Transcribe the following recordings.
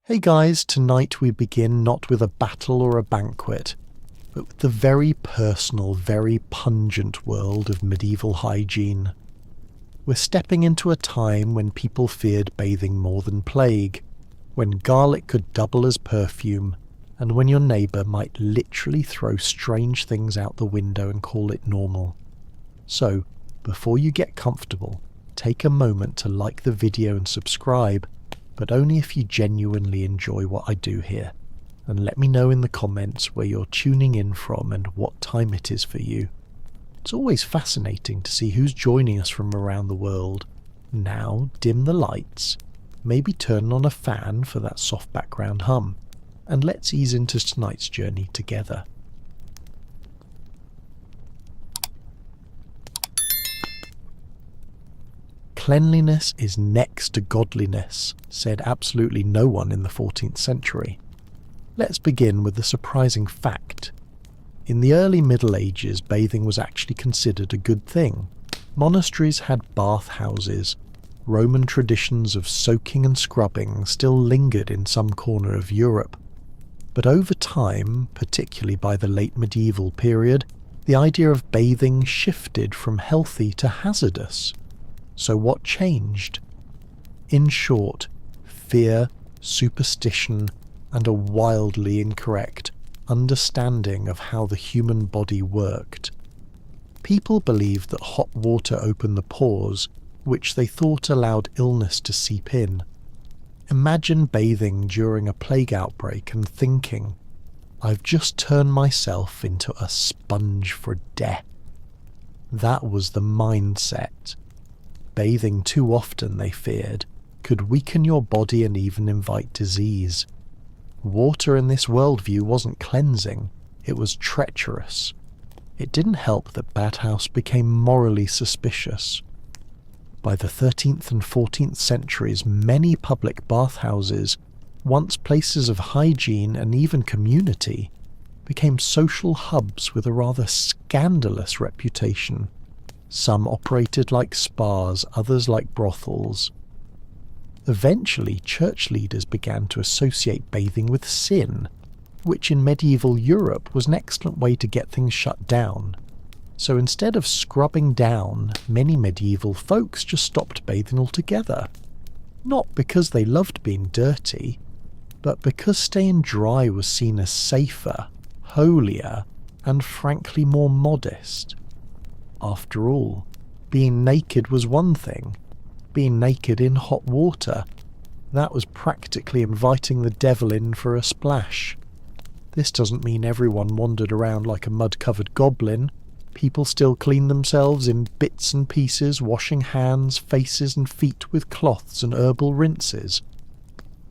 Hey guys, tonight we begin not with a battle or a banquet, but with the very personal, very pungent world of medieval hygiene. We're stepping into a time when people feared bathing more than plague, when garlic could double as perfume, and when your neighbour might literally throw strange things out the window and call it normal. So, before you get comfortable, take a moment to like the video and subscribe, but only if you genuinely enjoy what I do here, and let me know in the comments where you're tuning in from and what time it is for you. It's always fascinating to see who's joining us from around the world. Now dim the lights, maybe turn on a fan for that soft background hum, and let's ease into tonight's journey together. Cleanliness is next to godliness, said absolutely no one in the 14th century. Let's begin with the surprising fact. In the early Middle Ages, bathing was actually considered a good thing. Monasteries had bath houses. Roman traditions of soaking and scrubbing still lingered in some corner of Europe. But over time, particularly by the late medieval period, the idea of bathing shifted from healthy to hazardous. So what changed? In short, fear, superstition, and a wildly incorrect understanding of how the human body worked. People believed that hot water opened the pores, which they thought allowed illness to seep in. Imagine bathing during a plague outbreak and thinking, I've just turned myself into a sponge for death. That was the mindset. Bathing too often, they feared, could weaken your body and even invite disease. Water in this worldview wasn't cleansing, it was treacherous. It didn't help that bathhouse became morally suspicious. By the 13th and 14th centuries, many public bathhouses, once places of hygiene and even community, became social hubs with a rather scandalous reputation. Some operated like spas, others like brothels. Eventually, church leaders began to associate bathing with sin, which in medieval Europe was an excellent way to get things shut down. So instead of scrubbing down, many medieval folks just stopped bathing altogether. Not because they loved being dirty, but because staying dry was seen as safer, holier, and frankly more modest. After all, being naked was one thing. Being naked in hot water, that was practically inviting the devil in for a splash. This doesn't mean everyone wandered around like a mud-covered goblin. People still cleaned themselves in bits and pieces, washing hands, faces and feet with cloths and herbal rinses.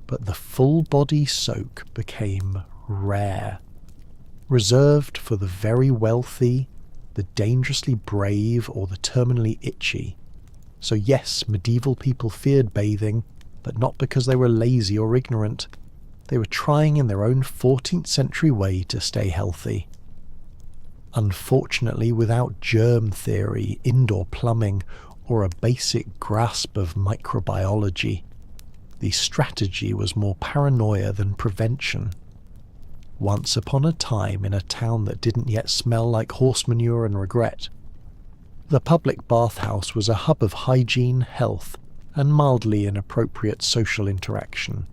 But the full-body soak became rare, reserved for the very wealthy, the dangerously brave, or the terminally itchy. So yes, medieval people feared bathing, but not because they were lazy or ignorant. They were trying in their own 14th century way to stay healthy. Unfortunately, without germ theory, indoor plumbing, or a basic grasp of microbiology, the strategy was more paranoia than prevention. Once upon a time in a town that didn't yet smell like horse manure and regret, the public bathhouse was a hub of hygiene, health, and mildly inappropriate social interaction.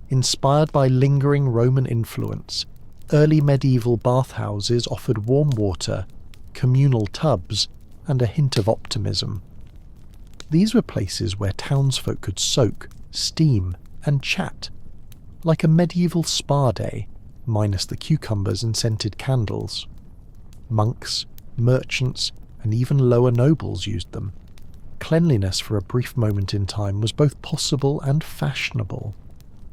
Inspired by lingering Roman influence, early medieval bathhouses offered warm water, communal tubs, and a hint of optimism. These were places where townsfolk could soak, steam, and chat, like a medieval spa day, minus the cucumbers and scented candles. Monks, merchants, and even lower nobles used them. Cleanliness for a brief moment in time was both possible and fashionable.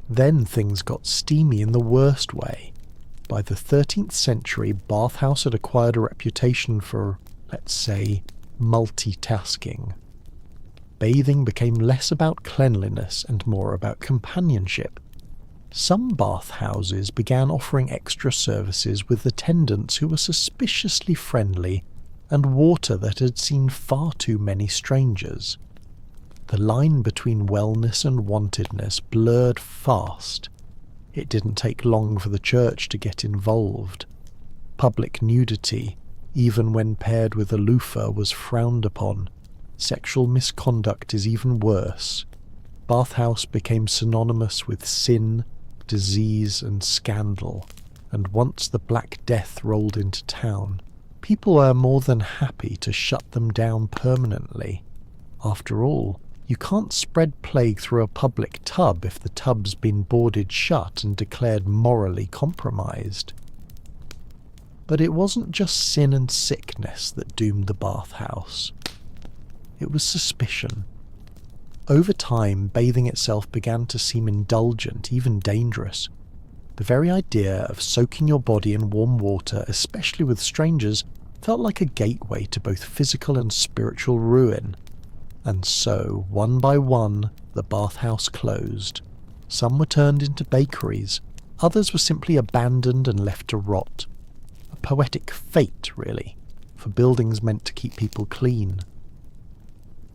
Then things got steamy in the worst way. By the 13th century, bathhouse had acquired a reputation for, let's say, multitasking. Bathing became less about cleanliness and more about companionship. Some bathhouses began offering extra services with attendants who were suspiciously friendly and water that had seen far too many strangers. The line between wellness and wantedness blurred fast. It didn't take long for the church to get involved. Public nudity, even when paired with a loofah, was frowned upon. Sexual misconduct is even worse. Bathhouse became synonymous with sin, disease, and scandal, and once the Black Death rolled into town, people were more than happy to shut them down permanently. After all, you can't spread plague through a public tub if the tub's been boarded shut and declared morally compromised. But it wasn't just sin and sickness that doomed the bathhouse. It was suspicion. Over time, bathing itself began to seem indulgent, even dangerous. The very idea of soaking your body in warm water, especially with strangers, felt like a gateway to both physical and spiritual ruin. And so, one by one, the bathhouse closed. Some were turned into bakeries, others were simply abandoned and left to rot. A poetic fate, really, for buildings meant to keep people clean.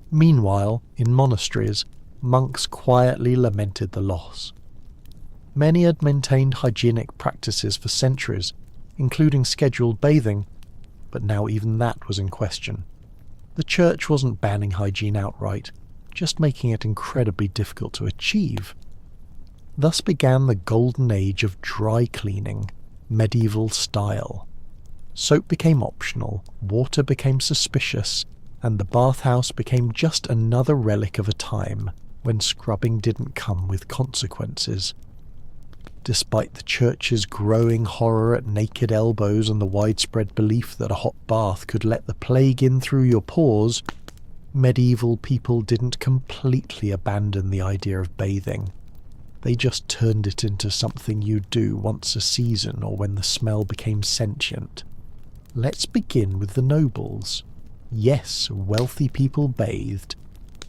Meanwhile, in monasteries, monks quietly lamented the loss. Many had maintained hygienic practices for centuries, including scheduled bathing, but now even that was in question. The church wasn't banning hygiene outright, just making it incredibly difficult to achieve. Thus began the golden age of dry cleaning, medieval style. Soap became optional, water became suspicious, and the bathhouse became just another relic of a time when scrubbing didn't come with consequences. Despite the church's growing horror at naked elbows and the widespread belief that a hot bath could let the plague in through your pores, medieval people didn't completely abandon the idea of bathing. They just turned it into something you do once a season or when the smell became sentient. Let's begin with the nobles. Yes, wealthy people bathed,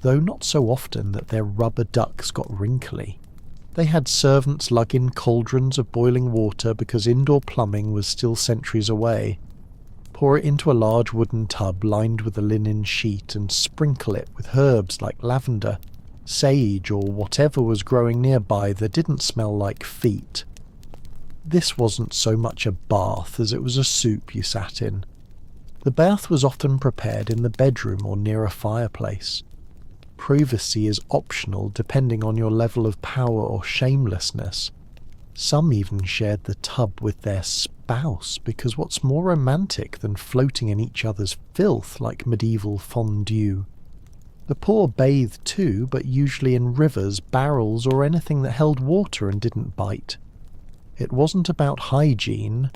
though not so often that their rubber ducks got wrinkly. They had servants lug in cauldrons of boiling water because indoor plumbing was still centuries away. Pour it into a large wooden tub lined with a linen sheet and sprinkle it with herbs like lavender, sage, or whatever was growing nearby that didn't smell like feet. This wasn't so much a bath as it was a soup you sat in. The bath was often prepared in the bedroom or near a fireplace. Privacy is optional depending on your level of power or shamelessness. Some even shared the tub with their spouse, because what's more romantic than floating in each other's filth like medieval fondue? The poor bathed too, but usually in rivers, barrels, or anything that held water and didn't bite. It wasn't about hygiene,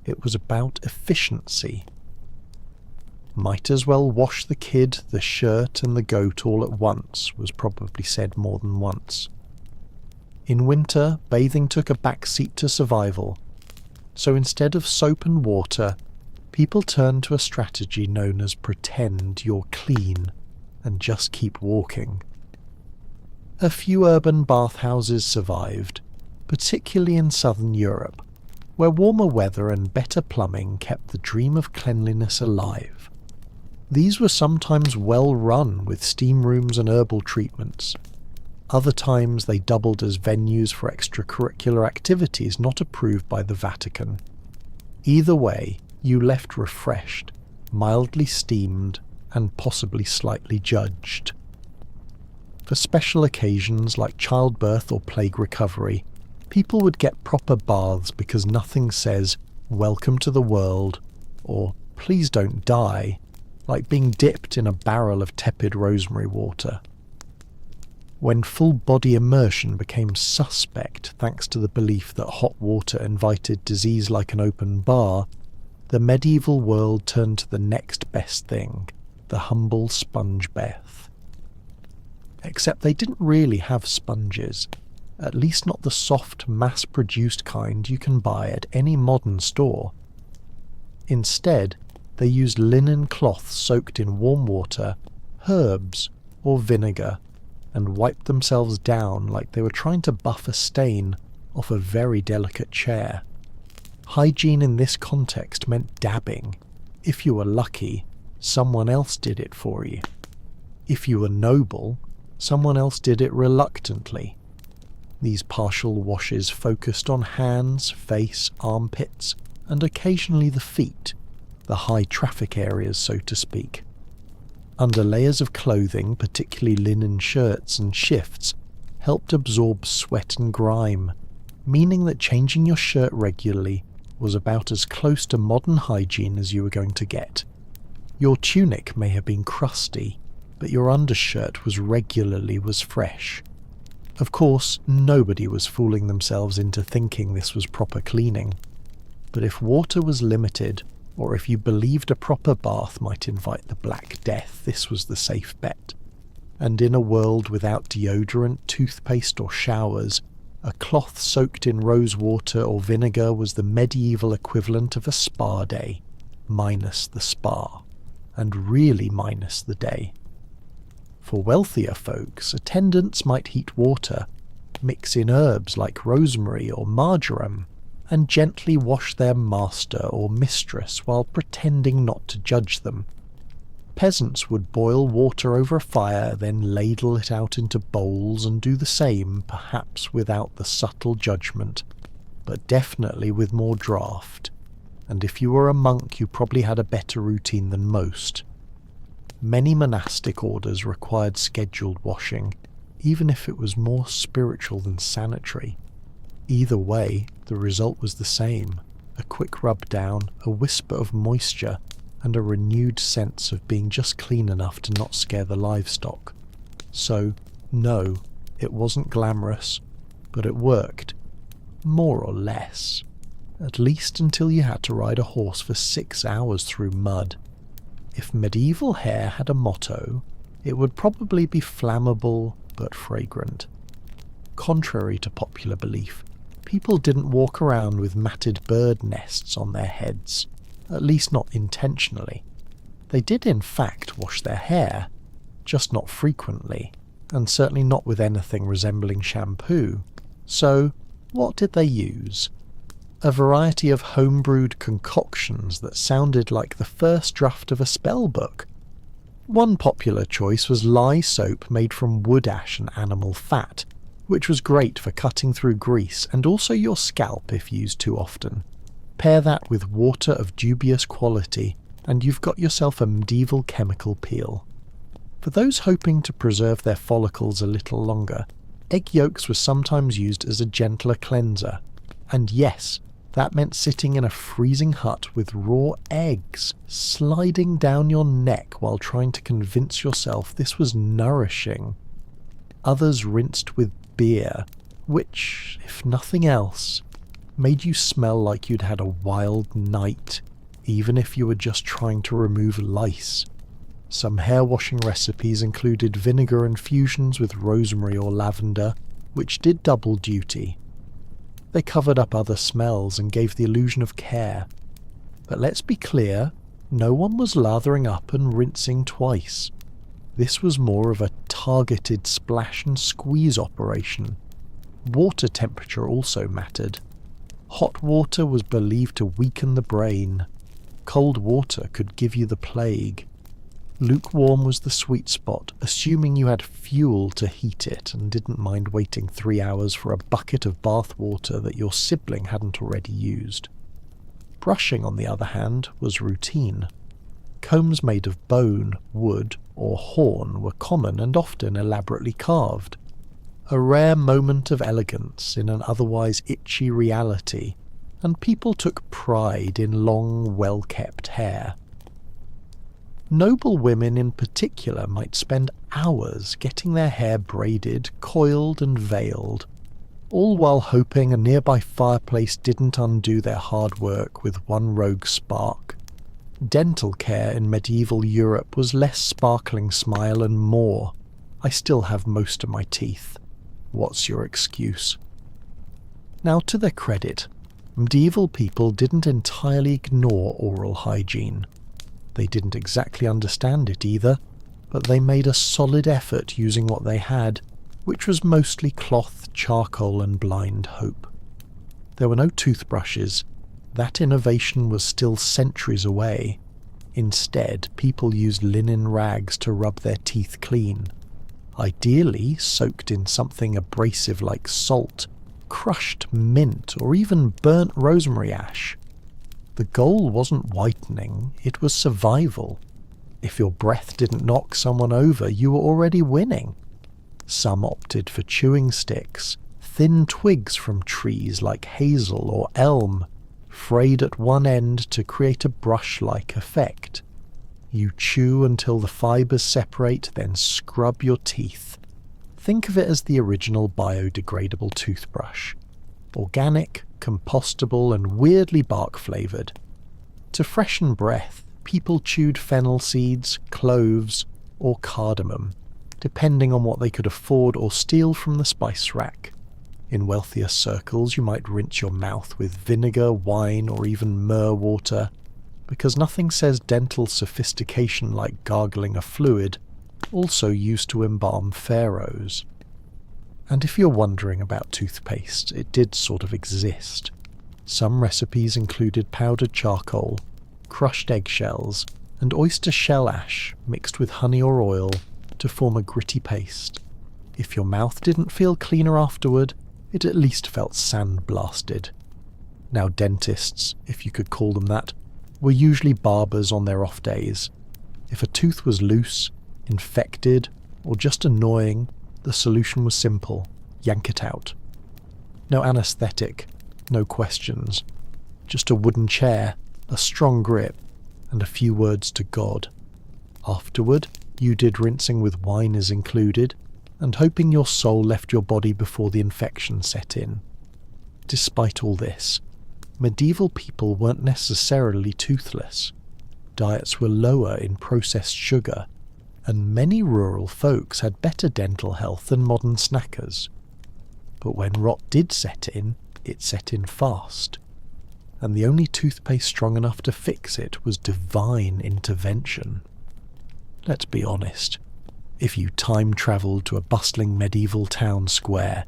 it was about efficiency. Might as well wash the kid, the shirt, and the goat all at once, was probably said more than once. In winter, bathing took a backseat to survival, so instead of soap and water, people turned to a strategy known as pretend you're clean and just keep walking. A few urban bathhouses survived, particularly in southern Europe, where warmer weather and better plumbing kept the dream of cleanliness alive. These were sometimes well run with steam rooms and herbal treatments. Other times they doubled as venues for extracurricular activities not approved by the Vatican. Either way, you left refreshed, mildly steamed, and possibly slightly judged. For special occasions like childbirth or plague recovery, people would get proper baths because nothing says, "Welcome to the world," or "Please don't die," like being dipped in a barrel of tepid rosemary water. When full-body immersion became suspect thanks to the belief that hot water invited disease like an open bar, the medieval world turned to the next best thing, the humble sponge bath. Except they didn't really have sponges, at least not the soft, mass-produced kind you can buy at any modern store. Instead, they used linen cloth soaked in warm water, herbs, or vinegar, and wiped themselves down like they were trying to buff a stain off a very delicate chair. Hygiene in this context meant dabbing. If you were lucky, someone else did it for you. If you were noble, someone else did it reluctantly. These partial washes focused on hands, face, armpits, and occasionally the feet, the high traffic areas, so to speak. Under layers of clothing, particularly linen shirts and shifts, helped absorb sweat and grime, meaning that changing your shirt regularly was about as close to modern hygiene as you were going to get. Your tunic may have been crusty, but your undershirt was fresh. Of course, nobody was fooling themselves into thinking this was proper cleaning. But if water was limited, or if you believed a proper bath might invite the Black Death, this was the safe bet. And in a world without deodorant, toothpaste or showers, a cloth soaked in rose water or vinegar was the medieval equivalent of a spa day, minus the spa, and really minus the day. For wealthier folks, attendants might heat water, mix in herbs like rosemary or marjoram, and gently wash their master or mistress while pretending not to judge them. Peasants would boil water over a fire, then ladle it out into bowls and do the same, perhaps without the subtle judgment, but definitely with more draught. And if you were a monk, you probably had a better routine than most. Many monastic orders required scheduled washing, even if it was more spiritual than sanitary. Either way, the result was the same: a quick rub down, a whisper of moisture, and a renewed sense of being just clean enough to not scare the livestock. So, no, it wasn't glamorous, but it worked. More or less. At least until you had to ride a horse for 6 hours through mud. If medieval hair had a motto, it would probably be flammable but fragrant. Contrary to popular belief, people didn't walk around with matted bird nests on their heads, at least not intentionally. They did in fact wash their hair, just not frequently, and certainly not with anything resembling shampoo. So, what did they use? A variety of homebrewed concoctions that sounded like the first draft of a spell book. One popular choice was lye soap made from wood ash and animal fat, which was great for cutting through grease and also your scalp if used too often. Pair that with water of dubious quality, and you've got yourself a medieval chemical peel. For those hoping to preserve their follicles a little longer, egg yolks were sometimes used as a gentler cleanser. And yes, that meant sitting in a freezing hut with raw eggs sliding down your neck while trying to convince yourself this was nourishing. Others rinsed with beer, which, if nothing else, made you smell like you'd had a wild night, even if you were just trying to remove lice. Some hair washing recipes included vinegar infusions with rosemary or lavender, which did double duty. They covered up other smells and gave the illusion of care. But let's be clear, no one was lathering up and rinsing twice. This was more of a targeted splash and squeeze operation. Water temperature also mattered. Hot water was believed to weaken the brain. Cold water could give you the plague. Lukewarm was the sweet spot, assuming you had fuel to heat it and didn't mind waiting 3 hours for a bucket of bath water that your sibling hadn't already used. Brushing, on the other hand, was routine. Combs made of bone, wood, or horn were common and often elaborately carved. A rare moment of elegance in an otherwise itchy reality, and people took pride in long, well-kept hair. Noble women in particular might spend hours getting their hair braided, coiled and veiled, all while hoping a nearby fireplace didn't undo their hard work with one rogue spark. Dental care in medieval Europe was less sparkling smile and more, "I still have most of my teeth. What's your excuse?" Now, to their credit, medieval people didn't entirely ignore oral hygiene. They didn't exactly understand it either, but they made a solid effort using what they had, which was mostly cloth, charcoal and blind hope. There were no toothbrushes. That innovation was still centuries away. Instead, people used linen rags to rub their teeth clean. ideally soaked in something abrasive like salt, crushed mint, or even burnt rosemary ash. The goal wasn't whitening, it was survival. If your breath didn't knock someone over, you were already winning. Some opted for chewing sticks, thin twigs from trees like hazel or elm, frayed at one end to create a brush-like effect. You chew until the fibres separate, then scrub your teeth. Think of it as the original biodegradable toothbrush. Organic, compostable, and weirdly bark-flavoured. To freshen breath, people chewed fennel seeds, cloves, or cardamom, depending on what they could afford or steal from the spice rack. In wealthier circles, you might rinse your mouth with vinegar, wine, or even myrrh water, because nothing says dental sophistication like gargling a fluid, also used to embalm pharaohs. And if you're wondering about toothpaste, it did sort of exist. Some recipes included powdered charcoal, crushed eggshells, and oyster shell ash mixed with honey or oil to form a gritty paste. If your mouth didn't feel cleaner afterward, it at least felt sandblasted. Now dentists, if you could call them that, were usually barbers on their off days. If a tooth was loose, infected, or just annoying, the solution was simple: yank it out. No anaesthetic, no questions. Just a wooden chair, a strong grip, and a few words to God. Afterward, you did rinsing with wine as included, and hoping your soul left your body before the infection set in. Despite all this, medieval people weren't necessarily toothless. Diets were lower in processed sugar, and many rural folks had better dental health than modern snackers. But when rot did set in, it set in fast. And the only toothpaste strong enough to fix it was divine intervention. Let's be honest, if you time-travelled to a bustling medieval town square,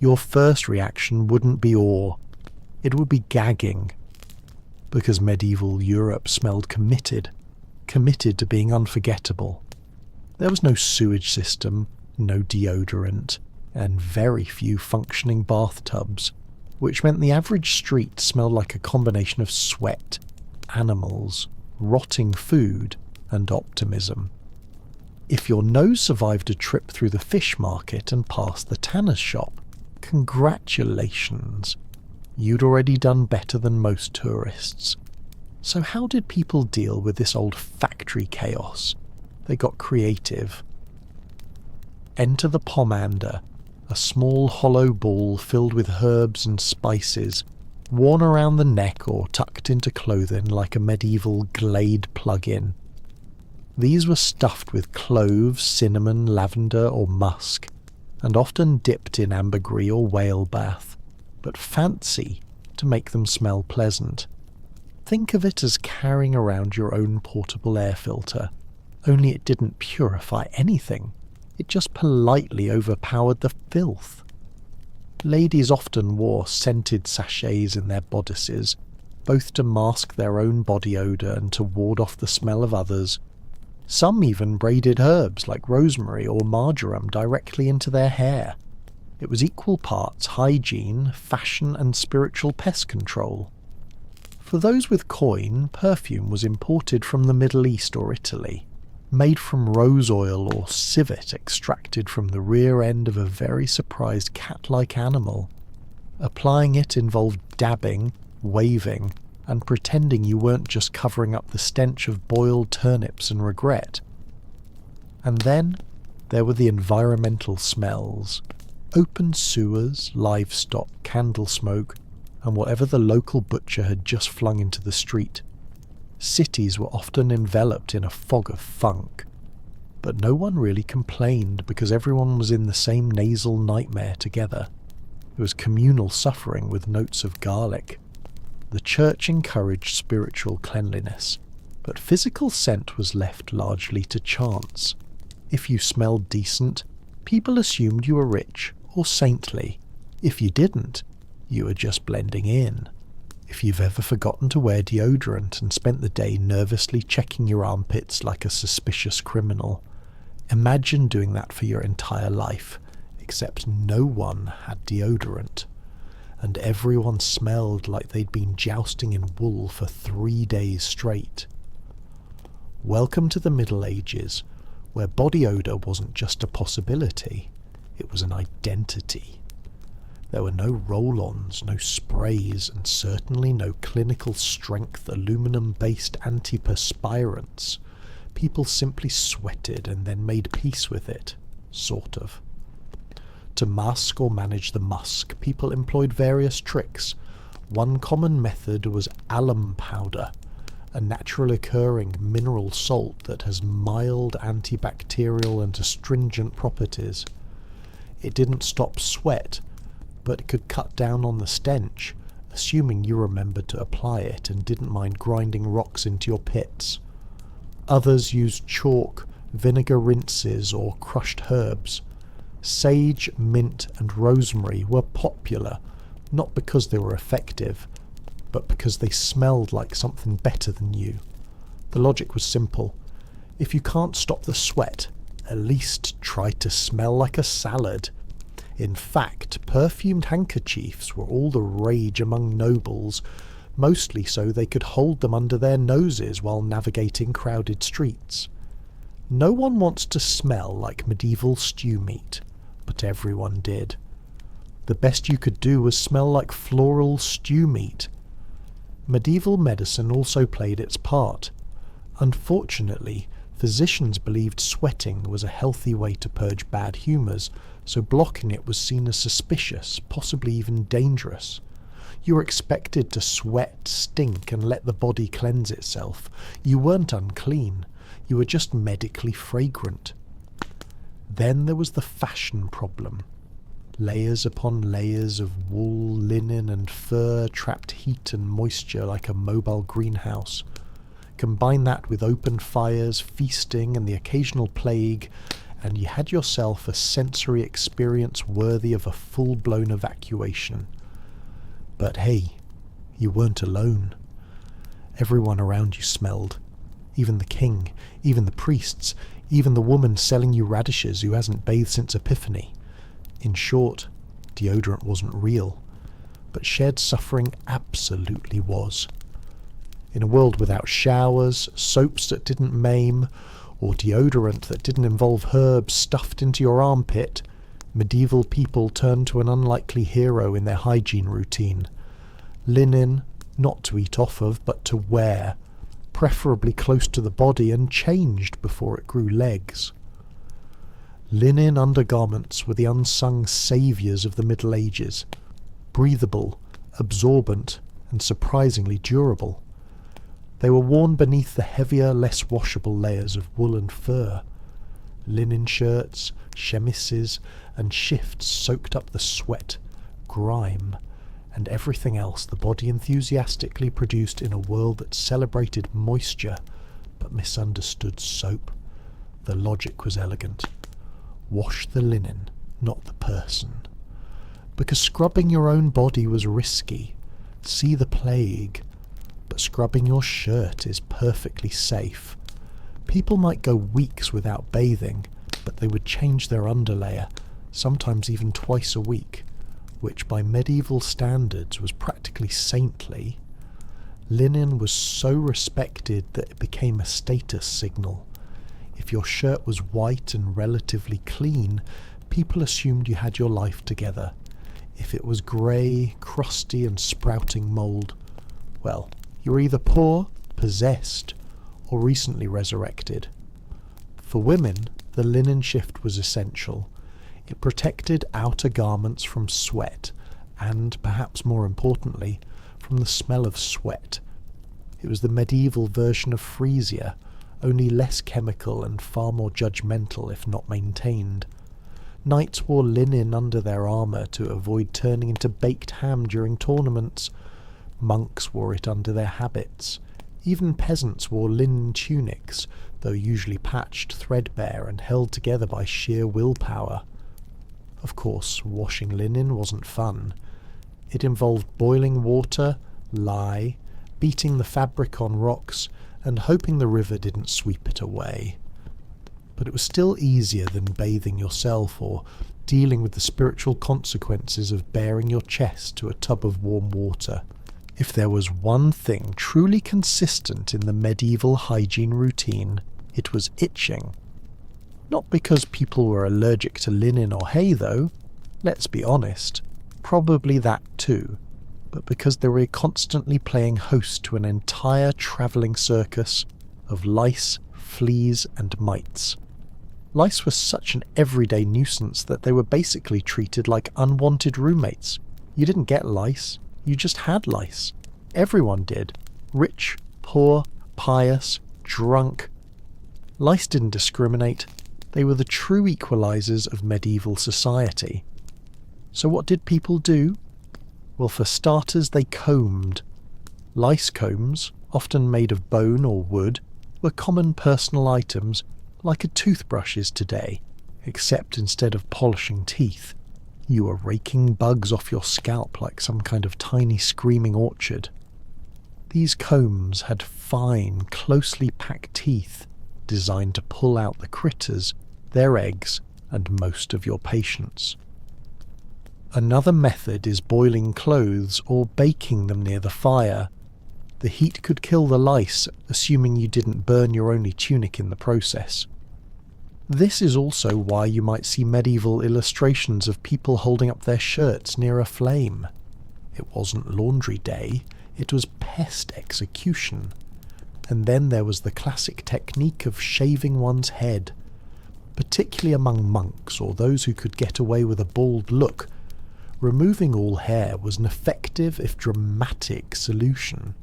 your first reaction wouldn't be awe, it would be gagging. Because medieval Europe smelled committed to being unforgettable. There was no sewage system, no deodorant, and very few functioning bathtubs, which meant the average street smelled like a combination of sweat, animals, rotting food, and optimism. If your nose survived a trip through the fish market and past the tanner's shop, congratulations. You'd already done better than most tourists. So how did people deal with this old factory chaos? They got creative. Enter the pomander, a small hollow ball filled with herbs and spices, worn around the neck or tucked into clothing like a medieval Glade plug-in. These were stuffed with cloves, cinnamon, lavender or musk, and often dipped in ambergris or whale bath, but fancy to make them smell pleasant. Think of it as carrying around your own portable air filter, only it didn't purify anything. It just politely overpowered the filth. Ladies often wore scented sachets in their bodices, both to mask their own body odour and to ward off the smell of others. Some even braided herbs like rosemary or marjoram directly into their hair. It was equal parts hygiene, fashion and spiritual pest control. For those with coin, perfume was imported from the Middle East or Italy, made from rose oil or civet extracted from the rear end of a very surprised cat-like animal. Applying it involved dabbing, waving, and pretending you weren't just covering up the stench of boiled turnips and regret. And then there were the environmental smells. Open sewers, livestock, candle smoke, and whatever the local butcher had just flung into the street. Cities were often enveloped in a fog of funk, but no one really complained because everyone was in the same nasal nightmare together. It was communal suffering with notes of garlic. The church encouraged spiritual cleanliness, but physical scent was left largely to chance. If you smelled decent, people assumed you were rich or saintly. If you didn't, you were just blending in. If you've ever forgotten to wear deodorant and spent the day nervously checking your armpits like a suspicious criminal, Imagine doing that for your entire life, except no one had deodorant, and everyone smelled like they'd been jousting in wool for 3 days straight. Welcome to the Middle Ages, where body odour wasn't just a possibility, it was an identity. There were no roll-ons, no sprays, and certainly no clinical strength aluminum-based antiperspirants. People simply sweated and then made peace with it, sort of. To mask or manage the musk, people employed various tricks. One common method was alum powder, a natural occurring mineral salt that has mild antibacterial and astringent properties. It didn't stop sweat, but it could cut down on the stench, assuming you remembered to apply it and didn't mind grinding rocks into your pits. Others used chalk, vinegar rinses, or crushed herbs. Sage, mint, and rosemary were popular, not because they were effective, but because they smelled like something better than you. The logic was simple. If you can't stop the sweat, at least try to smell like a salad. In fact, perfumed handkerchiefs were all the rage among nobles, mostly so they could hold them under their noses while navigating crowded streets. No one wants to smell like medieval stew meat, but everyone did. The best you could do was smell like floral stew meat. Medieval medicine also played its part. Unfortunately, physicians believed sweating was a healthy way to purge bad humours, so blocking it was seen as suspicious, possibly even dangerous. You were expected to sweat, stink, and let the body cleanse itself. You weren't unclean, you were just medically fragrant. Then there was the fashion problem. Layers upon layers of wool, linen, and fur trapped heat and moisture like a mobile greenhouse. Combine that with open fires, feasting, and the occasional plague, and you had yourself a sensory experience worthy of a full-blown evacuation. But hey, you weren't alone. Everyone around you smelled. Even the king, even the priests, even the woman selling you radishes who hasn't bathed since Epiphany. In short, deodorant wasn't real, but shared suffering absolutely was. In a world without showers, soaps that didn't maim, or deodorant that didn't involve herbs stuffed into your armpit, medieval people turned to an unlikely hero in their hygiene routine. Linen, not to eat off of, but to wear, preferably close to the body and changed before it grew legs. Linen undergarments were the unsung saviours of the Middle Ages, breathable, absorbent, and surprisingly durable. They were worn beneath the heavier, less washable layers of wool and fur. Linen shirts, chemises, and shifts soaked up the sweat, grime, and everything else the body enthusiastically produced in a world that celebrated moisture but misunderstood soap. The logic was elegant. Wash the linen, not the person. Because scrubbing your own body was risky. See the plague. But scrubbing your shirt is perfectly safe. People might go weeks without bathing, but they would change their underlayer, sometimes even twice a week, which by medieval standards was practically saintly. Linen was so respected that it became a status signal. If your shirt was white and relatively clean, people assumed you had your life together. If it was grey, crusty, and sprouting mould, well, you were either poor, possessed, or recently resurrected. For women, the linen shift was essential. It protected outer garments from sweat, and, perhaps more importantly, from the smell of sweat. It was the medieval version of freesia, only less chemical and far more judgmental if not maintained. Knights wore linen under their armour to avoid turning into baked ham during tournaments. Monks wore it under their habits. Even peasants wore linen tunics, though usually patched, threadbare, and held together by sheer willpower. Of course, washing linen wasn't fun. It involved boiling water, lye, beating the fabric on rocks, and hoping the river didn't sweep it away. but it was still easier than bathing yourself or dealing with the spiritual consequences of baring your chest to a tub of warm water. If there was one thing truly consistent in the medieval hygiene routine, it was itching. Not because people were allergic to linen or hay though, let's be honest, probably that too, but because they were constantly playing host to an entire travelling circus of lice, fleas and mites. Lice were such an everyday nuisance that they were basically treated like unwanted roommates. You didn't get lice, you just had lice. Everyone did. Rich, poor, pious, drunk. Lice didn't discriminate. They were the true equalizers of medieval society. So what did people do? Well, for starters, they combed. Lice combs, often made of bone or wood, were common personal items like a toothbrush is today, except instead of polishing teeth, you were raking bugs off your scalp like some kind of tiny screaming orchard. These combs had fine, closely packed teeth designed to pull out the critters, their eggs, and most of your patients. Another method is boiling clothes or baking them near the fire. The heat could kill the lice, assuming you didn't burn your only tunic in the process. This is also why you might see medieval illustrations of people holding up their shirts near a flame. It wasn't laundry day, it was pest execution. And then there was the classic technique of shaving one's head. Particularly among monks or those who could get away with a bald look, removing all hair was an effective if dramatic solution.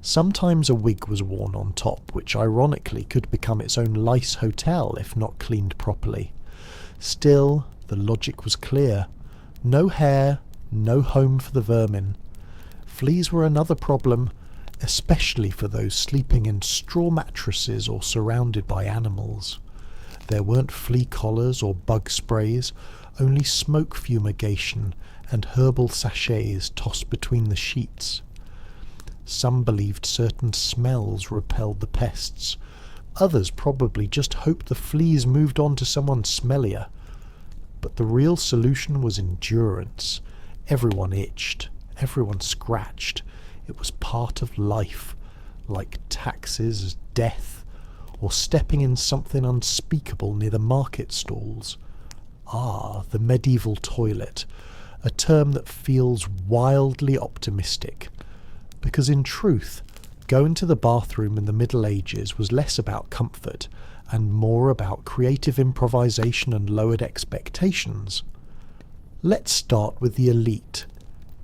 Sometimes a wig was worn on top, which ironically could become its own lice hotel if not cleaned properly. Still, the logic was clear. No hair, no home for the vermin. Fleas were another problem, especially for those sleeping in straw mattresses or surrounded by animals. There weren't flea collars or bug sprays, only smoke fumigation and herbal sachets tossed between the sheets. Some believed certain smells repelled the pests. Others probably just hoped the fleas moved on to someone smellier. But the real solution was endurance. Everyone itched. Everyone scratched. It was part of life, like taxes, death, or stepping in something unspeakable near the market stalls. Ah, the medieval toilet, a term that feels wildly optimistic. Because in truth, going to the bathroom in the Middle Ages was less about comfort and more about creative improvisation and lowered expectations. Let's start with the elite.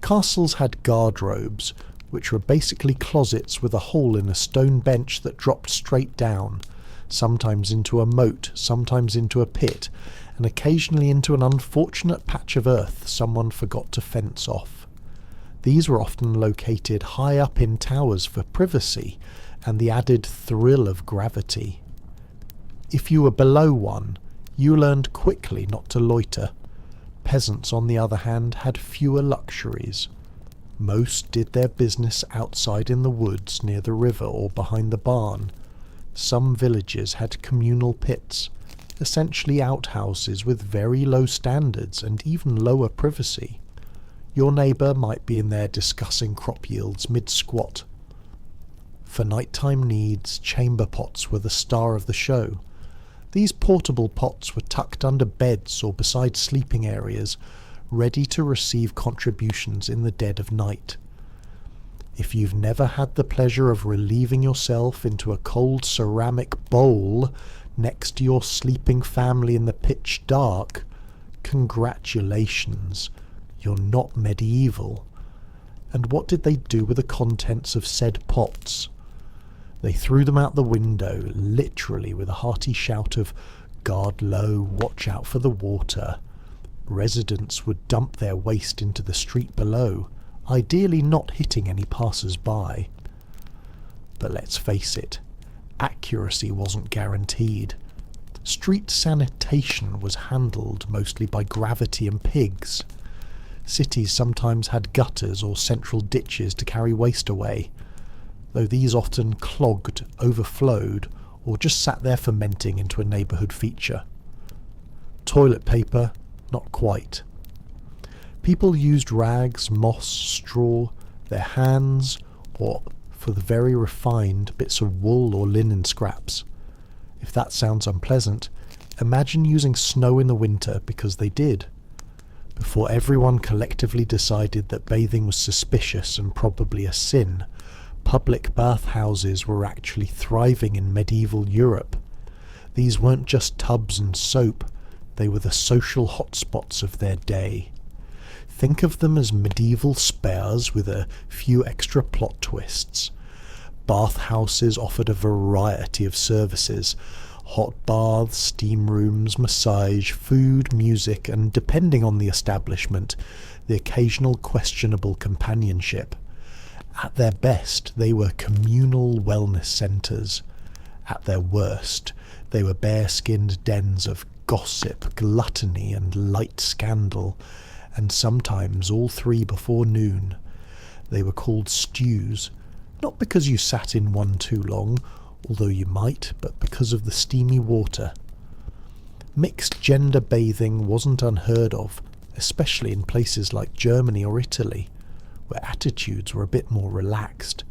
Castles had guardrobes, which were basically closets with a hole in a stone bench that dropped straight down, sometimes into a moat, sometimes into a pit, and occasionally into an unfortunate patch of earth someone forgot to fence off. These were often located high up in towers for privacy and the added thrill of gravity. If you were below one, you learned quickly not to loiter. Peasants, on the other hand, had fewer luxuries. Most did their business outside in the woods near the river or behind the barn. Some villages had communal pits, essentially outhouses with very low standards and even lower privacy. Your neighbour might be in there discussing crop yields mid-squat. For nighttime needs, chamber pots were the star of the show. These portable pots were tucked under beds or beside sleeping areas, ready to receive contributions in the dead of night. If you've never had the pleasure of relieving yourself into a cold ceramic bowl next to your sleeping family in the pitch dark, congratulations. You're not medieval. And what did they do with the contents of said pots? They threw them out the window, literally with a hearty shout of, "Guard low, watch out for the water." Residents would dump their waste into the street below, ideally not hitting any passers-by. But let's face it, accuracy wasn't guaranteed. Street sanitation was handled mostly by gravity and pigs. Cities sometimes had gutters or central ditches to carry waste away, though these often clogged, overflowed, or just sat there fermenting into a neighbourhood feature. Toilet paper, not quite. People used rags, moss, straw, their hands, or, for the very refined, bits of wool or linen scraps. If that sounds unpleasant, imagine using snow in the winter, because they did. Before everyone collectively decided that bathing was suspicious and probably a sin, public bathhouses were actually thriving in medieval Europe. These weren't just tubs and soap, they were the social hotspots of their day. Think of them as medieval spas with a few extra plot twists. Bathhouses offered a variety of services: hot baths, steam rooms, massage, food, music, and, depending on the establishment, the occasional questionable companionship. At their best, they were communal wellness centres. At their worst, they were bare-skinned dens of gossip, gluttony, and light scandal, and sometimes all three before noon. They were called stews, not because you sat in one too long, although you might, but because of the steamy water. Mixed-gender bathing wasn't unheard of, especially in places like Germany or Italy, where attitudes were a bit more relaxed.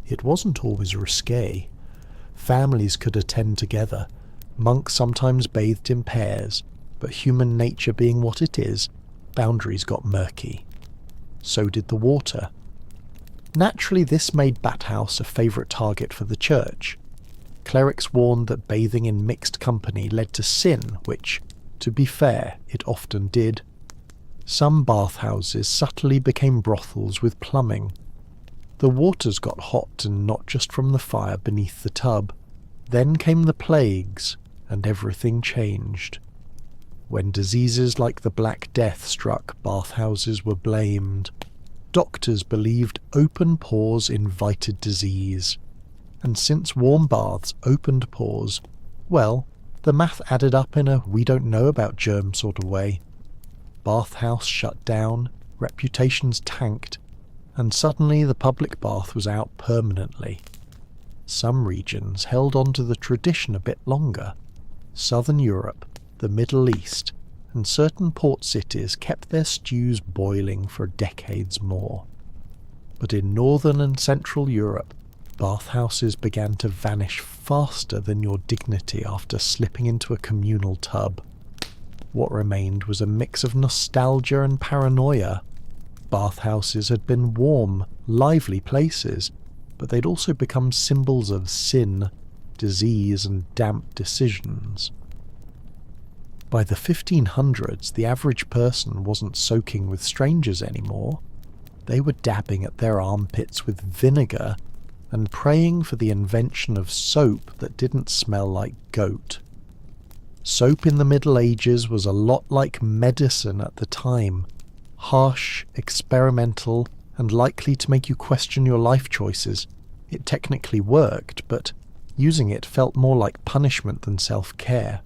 It wasn't always risque. Families could attend together. Monks sometimes bathed in pairs, but human nature being what it is, boundaries got murky. So did the water. Naturally, this made Bathhouse a favourite target for the church. Clerics warned that bathing in mixed company led to sin, which, to be fair, it often did. Some bathhouses subtly became brothels with plumbing. The waters got hot, and not just from the fire beneath the tub. Then came the plagues, and everything changed. When diseases like the Black Death struck, bathhouses were blamed. Doctors believed open pores invited disease. And since warm baths opened pores, well, the math added up in a we-don't-know-about-germs sort of way. Bathhouse shut down, reputations tanked, and suddenly the public bath was out permanently. Some regions held on to the tradition a bit longer. Southern Europe, the Middle East, and certain port cities kept their stews boiling for decades more. But in Northern and Central Europe, bathhouses began to vanish faster than your dignity after slipping into a communal tub. What remained was a mix of nostalgia and paranoia. Bathhouses had been warm, lively places, but they'd also become symbols of sin, disease, and damp decisions. By the 1500s, the average person wasn't soaking with strangers anymore. They were dabbing at their armpits with vinegar and praying for the invention of soap that didn't smell like goat. Soap in the Middle Ages was a lot like medicine at the time. Harsh, experimental, and likely to make you question your life choices. It technically worked, but using it felt more like punishment than self-care.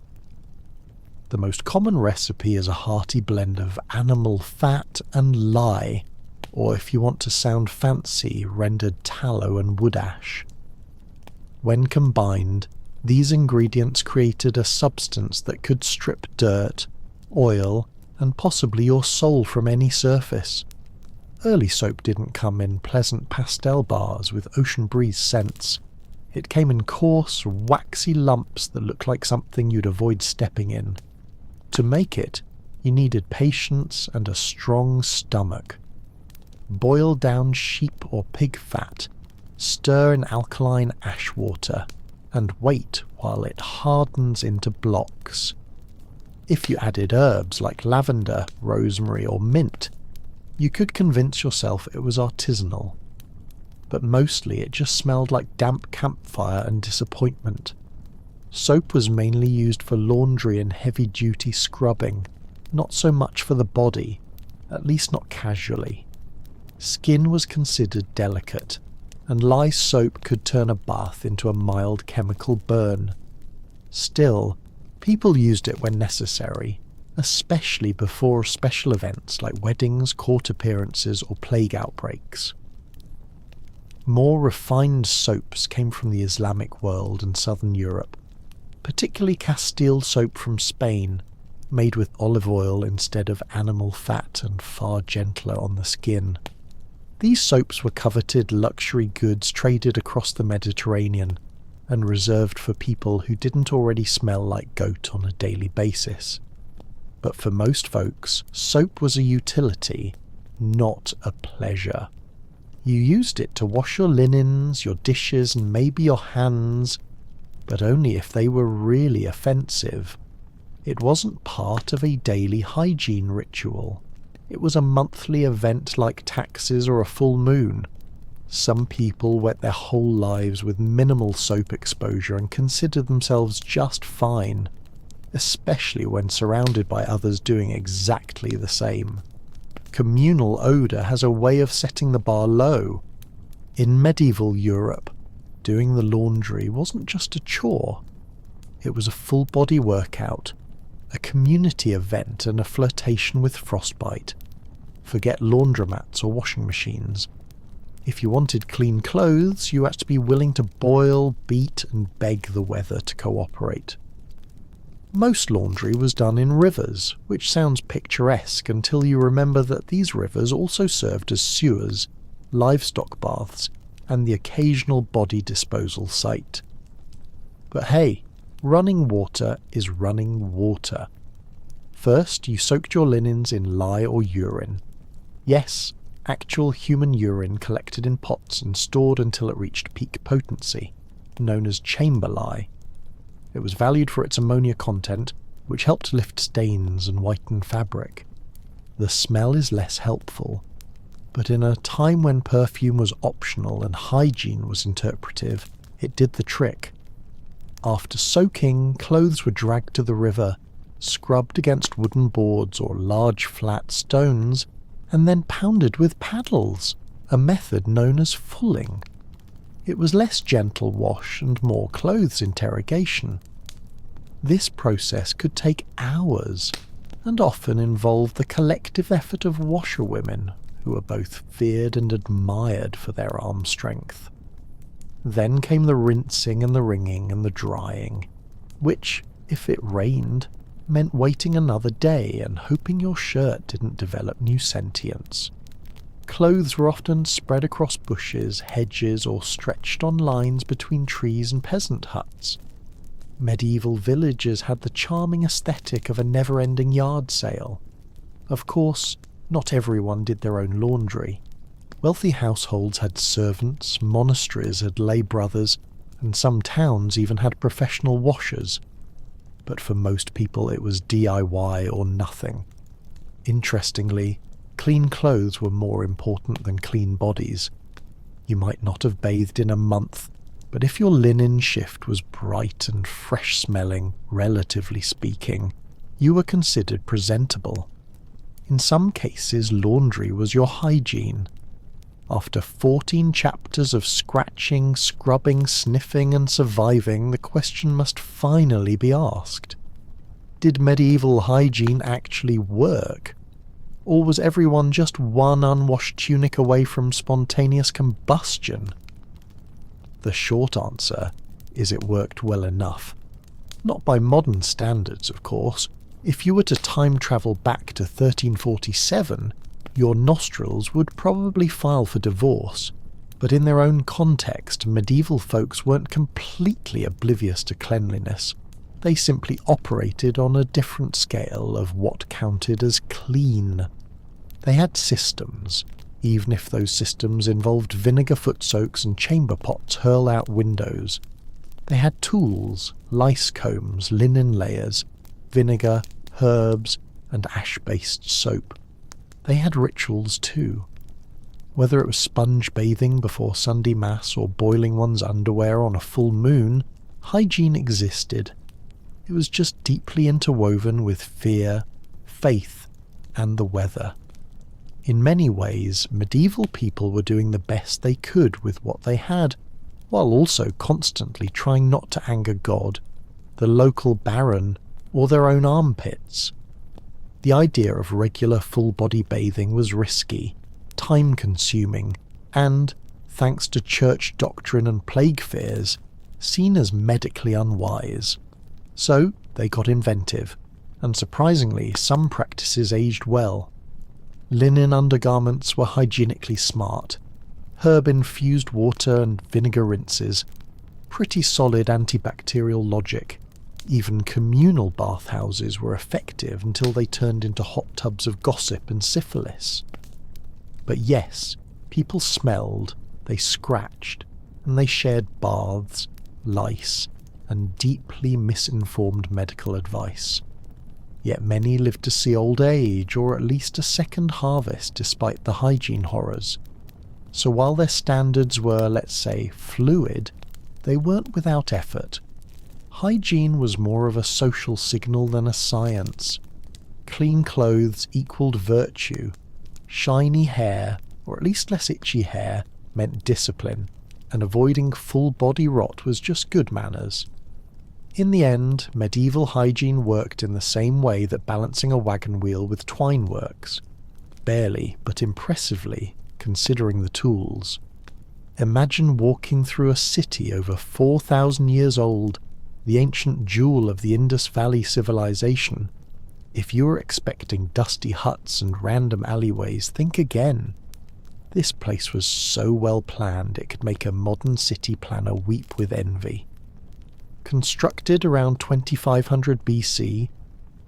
The most common recipe is a hearty blend of animal fat and lye, or if you want to sound fancy, rendered tallow and wood ash. When combined, these ingredients created a substance that could strip dirt, oil, and possibly your soul from any surface. Early soap didn't come in pleasant pastel bars with ocean breeze scents. It came in coarse, waxy lumps that looked like something you'd avoid stepping in. To make it, you needed patience and a strong stomach. Boil down sheep or pig fat, stir in alkaline ash water, and wait while it hardens into blocks. If you added herbs like lavender, rosemary, or mint, you could convince yourself it was artisanal. But mostly it just smelled like damp campfire and disappointment. Soap was mainly used for laundry and heavy-duty scrubbing, not so much for the body, at least not casually. Skin was considered delicate, and lye soap could turn a bath into a mild chemical burn. Still, people used it when necessary, especially before special events like weddings, court appearances, or plague outbreaks. More refined soaps came from the Islamic world and southern Europe, particularly Castile soap from Spain, made with olive oil instead of animal fat and far gentler on the skin. These soaps were coveted luxury goods traded across the Mediterranean and reserved for people who didn't already smell like goat on a daily basis. But for most folks, soap was a utility, not a pleasure. You used it to wash your linens, your dishes, and maybe your hands, but only if they were really offensive. It wasn't part of a daily hygiene ritual. It was a monthly event like taxes or a full moon. Some people went their whole lives with minimal soap exposure and considered themselves just fine, especially when surrounded by others doing exactly the same. Communal odour has a way of setting the bar low. In medieval Europe, doing the laundry wasn't just a chore. It was a full-body workout, a community event and a flirtation with frostbite. Forget laundromats or washing machines. If you wanted clean clothes, you had to be willing to boil, beat and beg the weather to cooperate. Most laundry was done in rivers, which sounds picturesque until you remember that these rivers also served as sewers, livestock baths, and the occasional body disposal site. But hey, running water is running water. First, you soaked your linens in lye or urine. Yes, actual human urine collected in pots and stored until it reached peak potency, known as chamber lye. It was valued for its ammonia content, which helped lift stains and whiten fabric. The smell is less helpful, but in a time when perfume was optional and hygiene was interpretive, it did the trick. After soaking, clothes were dragged to the river, scrubbed against wooden boards or large flat stones, and then pounded with paddles, a method known as fulling. It was less gentle wash and more clothes interrogation. This process could take hours, and often involved the collective effort of washerwomen, who were both feared and admired for their arm strength. Then came the rinsing and the wringing and the drying, which, if it rained, meant waiting another day and hoping your shirt didn't develop new sentience. Clothes were often spread across bushes, hedges, or stretched on lines between trees and peasant huts. Medieval villages had the charming aesthetic of a never-ending yard sale. Of course, not everyone did their own laundry. Wealthy households had servants, monasteries had lay brothers, and some towns even had professional washers. But for most people it was DIY or nothing. Interestingly, clean clothes were more important than clean bodies. You might not have bathed in a month, but if your linen shift was bright and fresh-smelling, relatively speaking, you were considered presentable. In some cases, laundry was your hygiene. After 14 chapters of scratching, scrubbing, sniffing and surviving, the question must finally be asked. Did medieval hygiene actually work? Or was everyone just one unwashed tunic away from spontaneous combustion? The short answer is it worked well enough. Not by modern standards, of course. If you were to time travel back to 1347, your nostrils would probably file for divorce, but in their own context, medieval folks weren't completely oblivious to cleanliness. They simply operated on a different scale of what counted as clean. They had systems, even if those systems involved vinegar foot soaks and chamber pots hurled out windows. They had tools, lice combs, linen layers, vinegar, herbs, and ash-based soap. They had rituals too. Whether it was sponge bathing before Sunday Mass or boiling one's underwear on a full moon, hygiene existed. It was just deeply interwoven with fear, faith, and the weather. In many ways, medieval people were doing the best they could with what they had, while also constantly trying not to anger God, the local baron, or their own armpits. The idea of regular full-body bathing was risky, time-consuming, and, thanks to church doctrine and plague fears, seen as medically unwise. So they got inventive, and surprisingly, some practices aged well. Linen undergarments were hygienically smart, herb-infused water and vinegar rinses, pretty solid antibacterial logic. Even communal bathhouses were effective until they turned into hot tubs of gossip and syphilis. But yes, people smelled, they scratched, and they shared baths, lice, and deeply misinformed medical advice. Yet many lived to see old age, or at least a second harvest despite the hygiene horrors. So while their standards were, let's say, fluid, they weren't without effort. Hygiene was more of a social signal than a science. Clean clothes equaled virtue. Shiny hair, or at least less itchy hair, meant discipline, and avoiding full body rot was just good manners. In the end, medieval hygiene worked in the same way that balancing a wagon wheel with twine works. Barely, but impressively, considering the tools. Imagine walking through a city over 4,000 years old, the ancient jewel of the Indus Valley civilization. If you were expecting dusty huts and random alleyways, think again. This place was so well planned it could make a modern city planner weep with envy. Constructed around 2500 BC,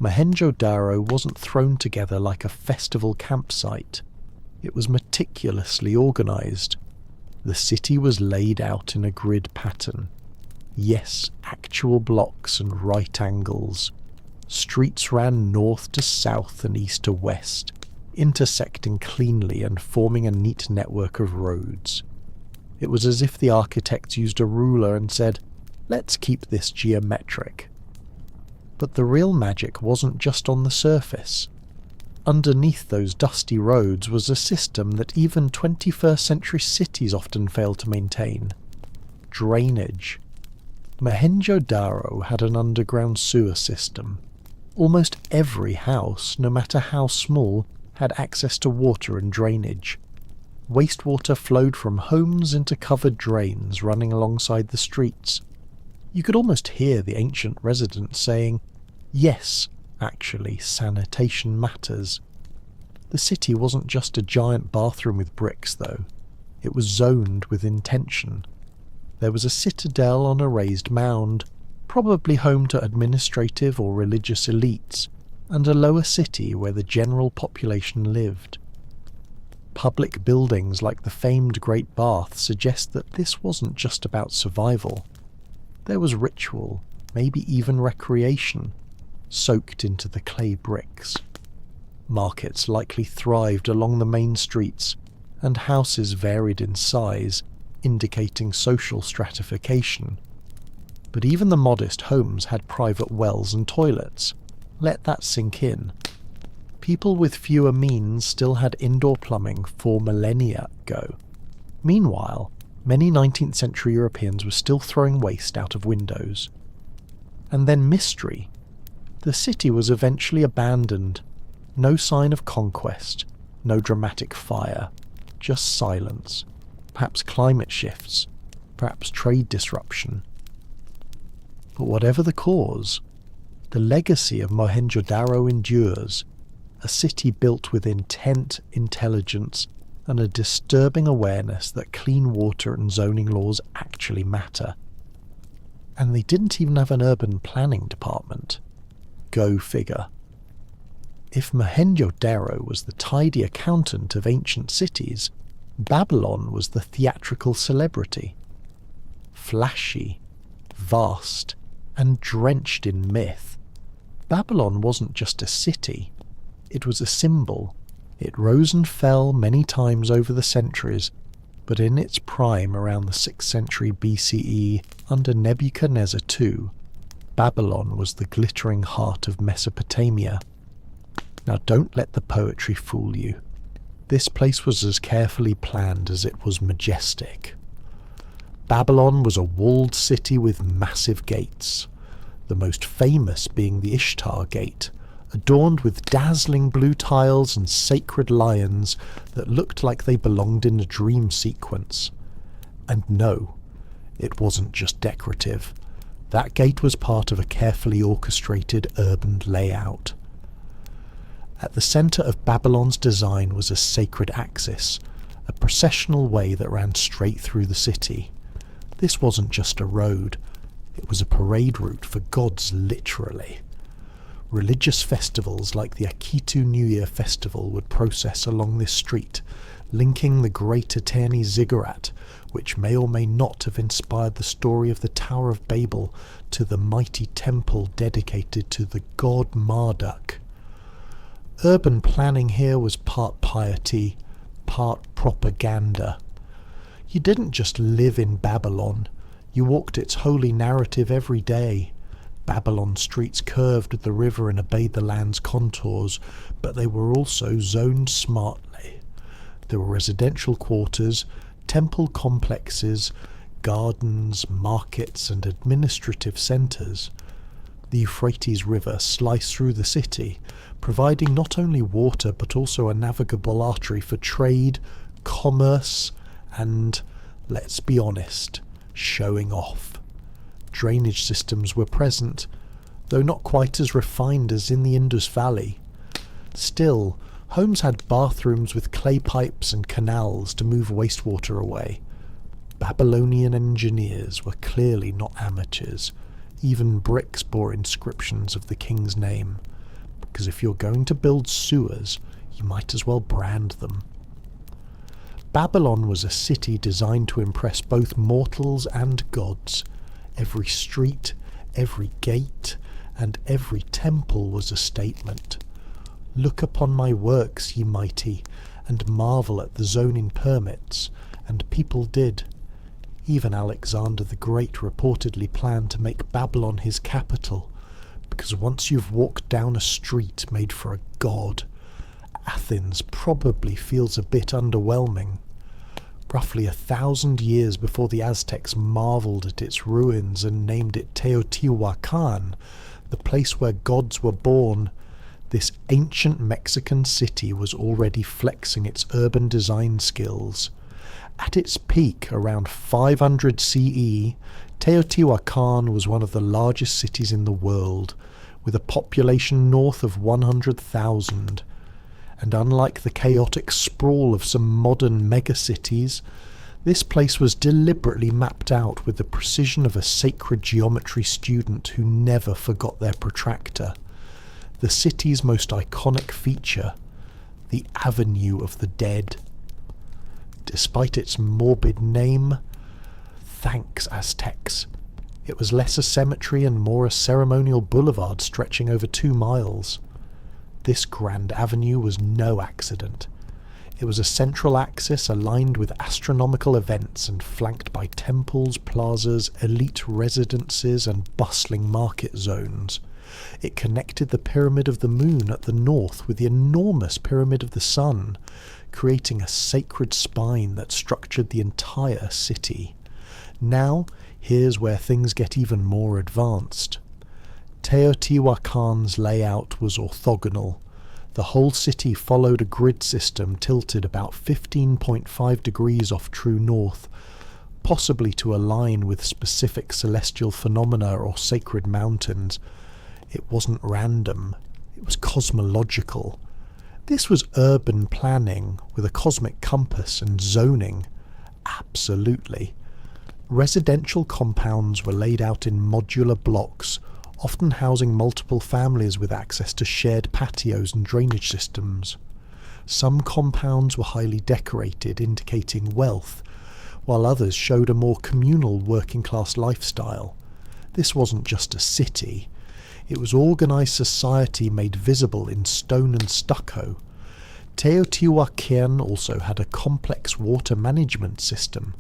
Mohenjo-Daro wasn't thrown together like a festival campsite. It was meticulously organised. The city was laid out in a grid pattern. Yes, actual blocks and right angles. Streets ran north to south and east to west, intersecting cleanly and forming a neat network of roads. It was as if the architects used a ruler and said, "Let's keep this geometric." But the real magic wasn't just on the surface. Underneath those dusty roads was a system that even 21st century cities often fail to maintain. Drainage. Mohenjo-Daro had an underground sewer system. Almost every house, no matter how small, had access to water and drainage. Wastewater flowed from homes into covered drains running alongside the streets. You could almost hear the ancient residents saying, "Yes, actually, sanitation matters." The city wasn't just a giant bathroom with bricks, though. It was zoned with intention. There was a citadel on a raised mound, probably home to administrative or religious elites, and a lower city where the general population lived. Public buildings like the famed Great Bath suggest that this wasn't just about survival. There was ritual, maybe even recreation, soaked into the clay bricks. Markets likely thrived along the main streets, and houses varied in size, indicating social stratification. But even the modest homes had private wells and toilets. Let that sink in. People with fewer means still had indoor plumbing 4 millennia ago. Meanwhile, many 19th century Europeans were still throwing waste out of windows. And then mystery. The city was eventually abandoned. No sign of conquest, no dramatic fire, just silence. Perhaps climate shifts, perhaps trade disruption. But whatever the cause, the legacy of Mohenjo-Daro endures, a city built with intent, intelligence, and a disturbing awareness that clean water and zoning laws actually matter. And they didn't even have an urban planning department. Go figure. If Mohenjo-Daro was the tidy accountant of ancient cities, Babylon was the theatrical celebrity. Flashy, vast, and drenched in myth, Babylon wasn't just a city, it was a symbol. It rose and fell many times over the centuries, but in its prime around the 6th century BCE under Nebuchadnezzar II, Babylon was the glittering heart of Mesopotamia. Now don't let the poetry fool you. This place was as carefully planned as it was majestic. Babylon was a walled city with massive gates, the most famous being the Ishtar Gate, adorned with dazzling blue tiles and sacred lions that looked like they belonged in a dream sequence. And no, it wasn't just decorative. That gate was part of a carefully orchestrated urban layout. At the centre of Babylon's design was a sacred axis, a processional way that ran straight through the city. This wasn't just a road, it was a parade route for gods, literally. Religious festivals like the Akitu New Year Festival would process along this street, linking the great Eterni ziggurat, which may or may not have inspired the story of the Tower of Babel, to the mighty temple dedicated to the god Marduk. Urban planning here was part piety, part propaganda. You didn't just live in Babylon, you walked its holy narrative every day. Babylon streets curved with the river and obeyed the land's contours, but they were also zoned smartly. There were residential quarters, temple complexes, gardens, markets, and administrative centres. The Euphrates River sliced through the city, providing not only water but also a navigable artery for trade, commerce, and, let's be honest, showing off. Drainage systems were present, though not quite as refined as in the Indus Valley. Still, homes had bathrooms with clay pipes and canals to move wastewater away. Babylonian engineers were clearly not amateurs. Even bricks bore inscriptions of the king's name, because if you're going to build sewers, you might as well brand them. Babylon was a city designed to impress both mortals and gods. Every street, every gate, and every temple was a statement. Look upon my works, ye mighty, and marvel at the zoning permits, and people did. Even Alexander the Great reportedly planned to make Babylon his capital, because once you've walked down a street made for a god, Athens probably feels a bit underwhelming. Roughly 1,000 years before the Aztecs marvelled at its ruins and named it Teotihuacan, the place where gods were born, this ancient Mexican city was already flexing its urban design skills. At its peak, around 500 CE, Teotihuacan was one of the largest cities in the world, with a population north of 100,000. And unlike the chaotic sprawl of some modern megacities, this place was deliberately mapped out with the precision of a sacred geometry student who never forgot their protractor. The city's most iconic feature, the Avenue of the Dead. Despite its morbid name, thanks Aztecs. It was less a cemetery and more a ceremonial boulevard stretching over 2 miles. This grand avenue was no accident. It was a central axis aligned with astronomical events and flanked by temples, plazas, elite residences, and bustling market zones. It connected the Pyramid of the Moon at the north with the enormous Pyramid of the Sun, creating a sacred spine that structured the entire city. Now, here's where things get even more advanced. Teotihuacan's layout was orthogonal. The whole city followed a grid system tilted about 15.5 degrees off true north, possibly to align with specific celestial phenomena or sacred mountains. It wasn't random, it was cosmological. This was urban planning with a cosmic compass and zoning. Absolutely. Residential compounds were laid out in modular blocks, often housing multiple families with access to shared patios and drainage systems. Some compounds were highly decorated, indicating wealth, while others showed a more communal working-class lifestyle. This wasn't just a city. It was organised society made visible in stone and stucco. Teotihuacan also had a complex water management system.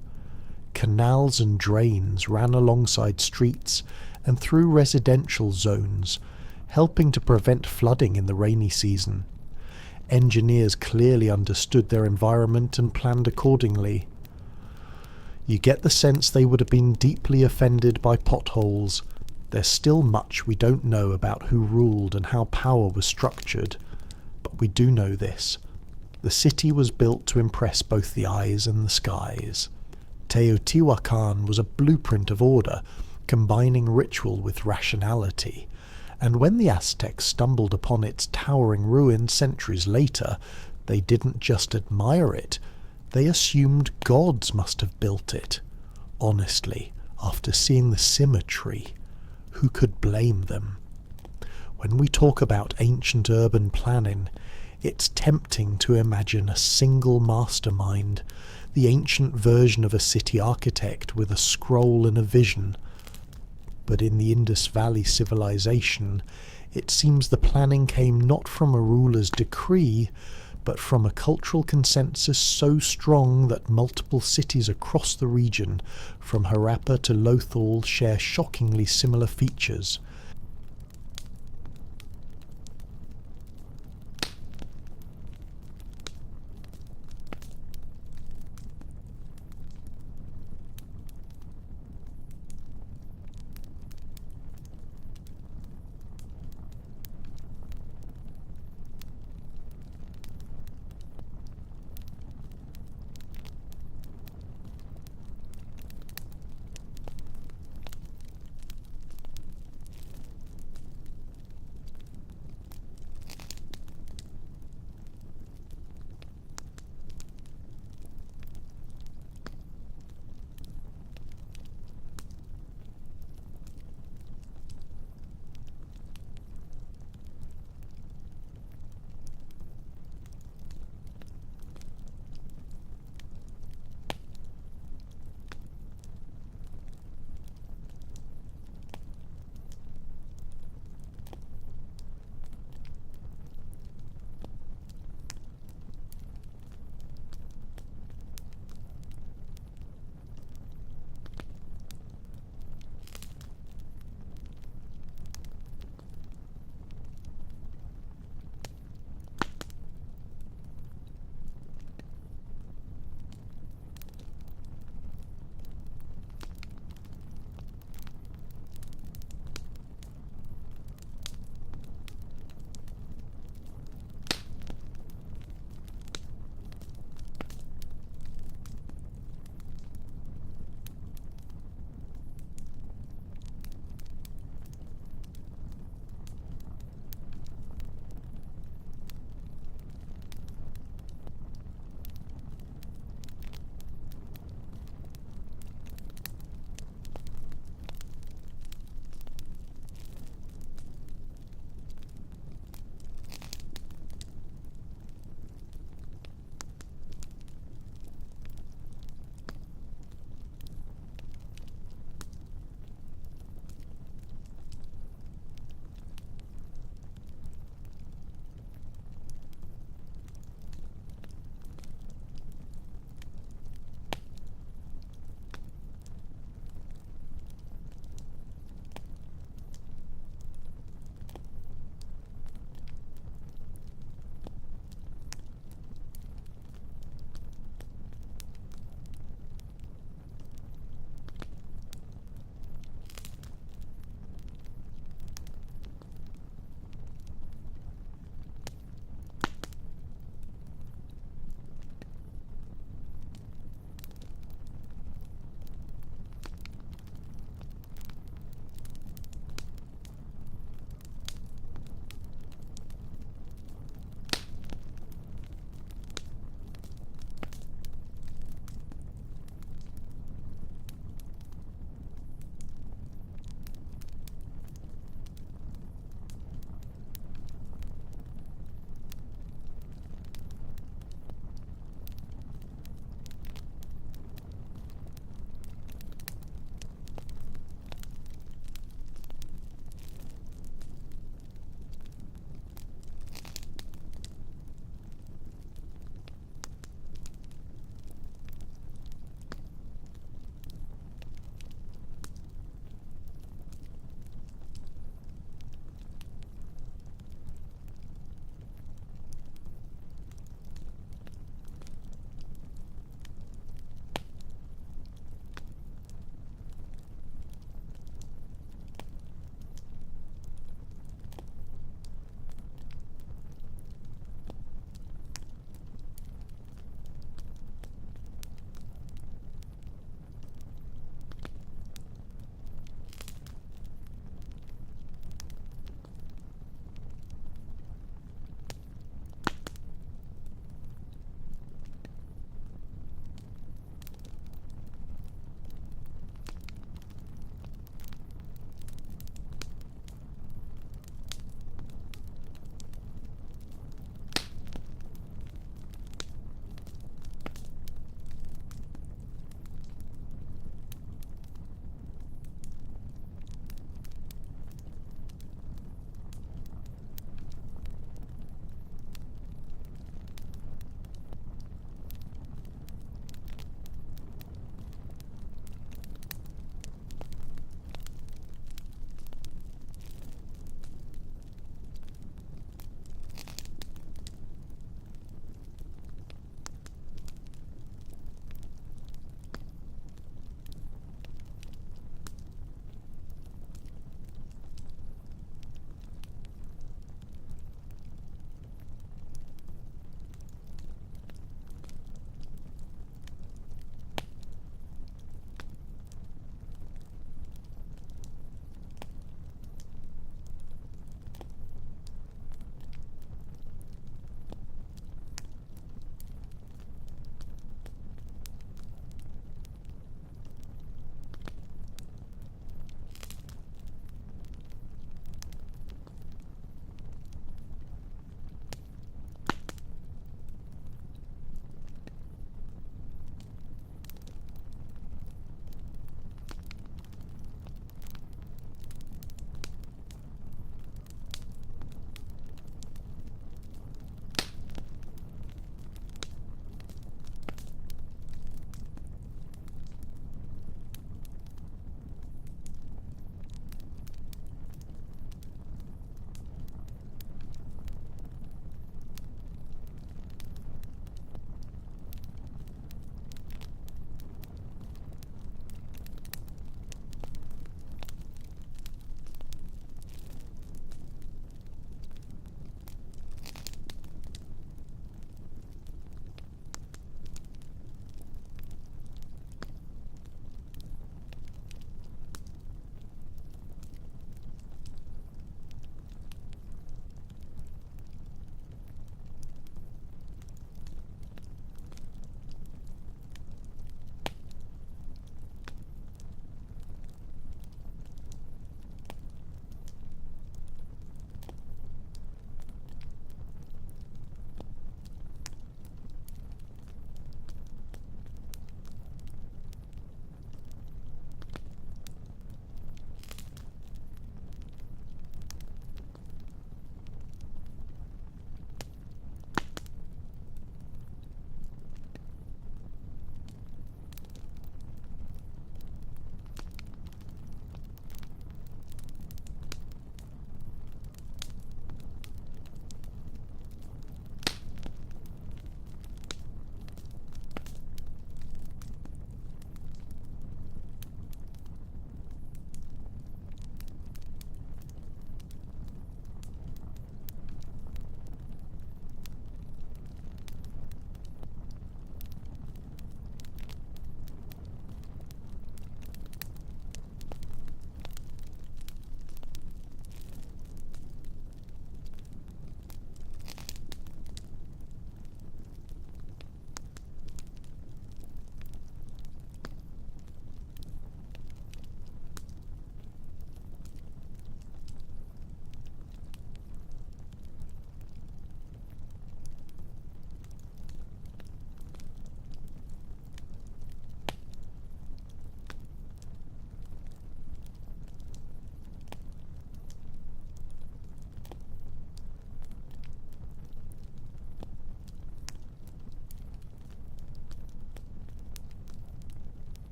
Canals and drains ran alongside streets and through residential zones, helping to prevent flooding in the rainy season. Engineers clearly understood their environment and planned accordingly. You get the sense they would have been deeply offended by potholes. There's still much we don't know about who ruled and how power was structured, but we do know this. The city was built to impress both the eyes and the skies. Teotihuacan was a blueprint of order, combining ritual with rationality, and when the Aztecs stumbled upon its towering ruins centuries later, they didn't just admire it, they assumed gods must have built it. Honestly, after seeing the symmetry, who could blame them? When we talk about ancient urban planning, it's tempting to imagine a single mastermind, the ancient version of a city architect with a scroll and a vision. But in the Indus Valley civilization, it seems the planning came not from a ruler's decree, but from a cultural consensus so strong that multiple cities across the region, from Harappa to Lothal, share shockingly similar features.